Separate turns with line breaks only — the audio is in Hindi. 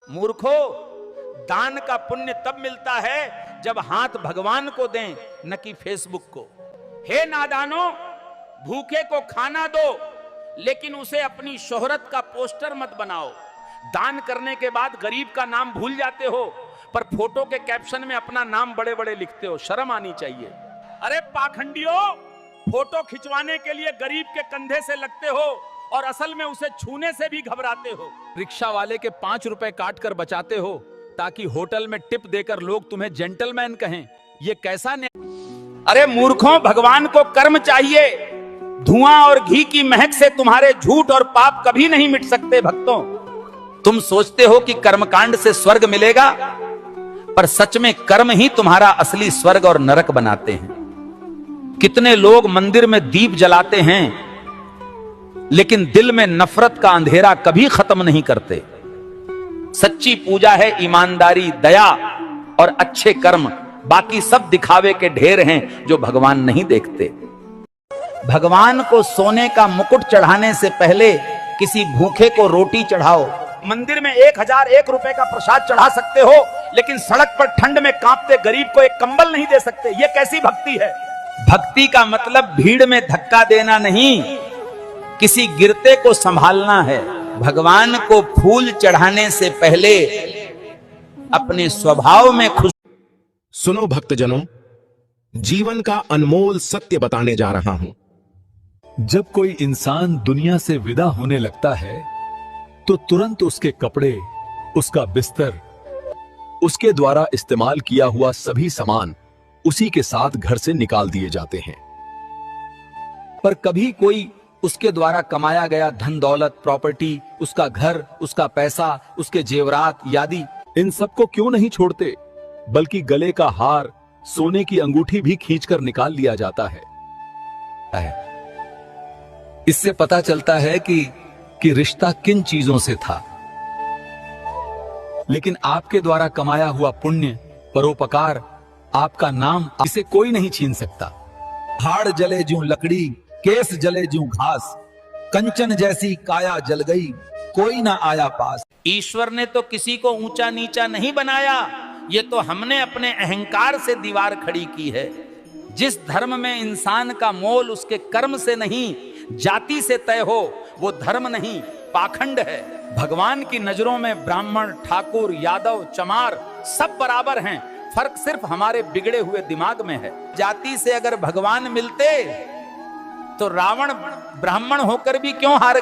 मूर्खो, दान का पुण्य तब मिलता है जब हाथ भगवान को दें, न कि फेसबुक को। हे नादानो, भूखे को खाना दो, लेकिन उसे अपनी शोहरत का पोस्टर मत बनाओ। दान करने के बाद गरीब का नाम भूल जाते हो, पर फोटो के कैप्शन में अपना नाम बड़े बड़े लिखते हो। शर्म आनी चाहिए। अरे पाखंडियों, फोटो खिंचवाने के लिए गरीब के कंधे से लगते हो और असल में उसे छूने से भी घबराते हो। रिक्शा वाले के 5 रुपए काट कर बचाते हो ताकि होटल में टिप देकर लोग तुम्हें जेंटलमैन कहें। ये कैसा अरे मूर्खों, भगवान को कर्म चाहिए। धुआं और घी की महक से तुम्हारे झूठ और पाप कभी नहीं मिट सकते। भक्तों, तुम सोचते हो कि कर्मकांड से स्वर्ग मिलेगा, पर सच में कर्म ही तुम्हारा असली स्वर्ग और नरक बनाते हैं। कितने लोग मंदिर में दीप जलाते हैं, लेकिन दिल में नफरत का अंधेरा कभी खत्म नहीं करते। सच्ची पूजा है ईमानदारी, दया और अच्छे कर्म। बाकी सब दिखावे के ढेर हैं जो भगवान नहीं देखते। भगवान को सोने का मुकुट चढ़ाने से पहले किसी भूखे को रोटी चढ़ाओ। मंदिर में 1001 रुपए का प्रसाद चढ़ा सकते हो, लेकिन सड़क पर ठंड में कांपते गरीब को एक कंबल नहीं दे सकते। यह कैसी भक्ति है? भक्ति का मतलब भीड़ में धक्का देना नहीं, किसी गिरते को संभालना है। भगवान को फूल चढ़ाने से पहले अपने स्वभाव में खुश।
सुनो भक्तजनों, जीवन का अनमोल सत्य बताने जा रहा हूं।
जब कोई इंसान दुनिया से विदा होने लगता है तो तुरंत उसके कपड़े, उसका बिस्तर, उसके द्वारा इस्तेमाल किया हुआ सभी सामान उसी के साथ घर से निकाल दिए जाते हैं।
पर कभी कोई उसके द्वारा कमाया गया धन दौलत, प्रॉपर्टी, उसका घर, उसका पैसा, उसके जेवरात यादि,
इन सबको क्यों नहीं छोड़ते, बल्कि गले का हार, सोने की अंगूठी भी खींचकर निकाल लिया जाता है। इससे पता चलता है कि रिश्ता किन चीजों से था। लेकिन आपके द्वारा कमाया हुआ पुण्य, परोपकार, आपका नाम, इसे कोई नहीं छीन सकता।
हाड़ जले ज्यों लकड़ी, केस जले ज्यों घास, कंचन जैसी काया जल गई, कोई ना आया पास।
ईश्वर ने तो किसी को ऊंचा नीचा नहीं बनाया, ये तो हमने अपने अहंकार से दीवार खड़ी की है। जिस धर्म में इंसान का मोल उसके कर्म से नहीं, जाति से तय हो, वो धर्म नहीं, पाखंड है। भगवान की नजरों में ब्राह्मण, ठाकुर, यादव, चमार सब बराबर हैं। फर्क सिर्फ हमारे बिगड़े हुए दिमाग में है। जाति से अगर भगवान मिलते तो रावण ब्राह्मण होकर भी क्यों हार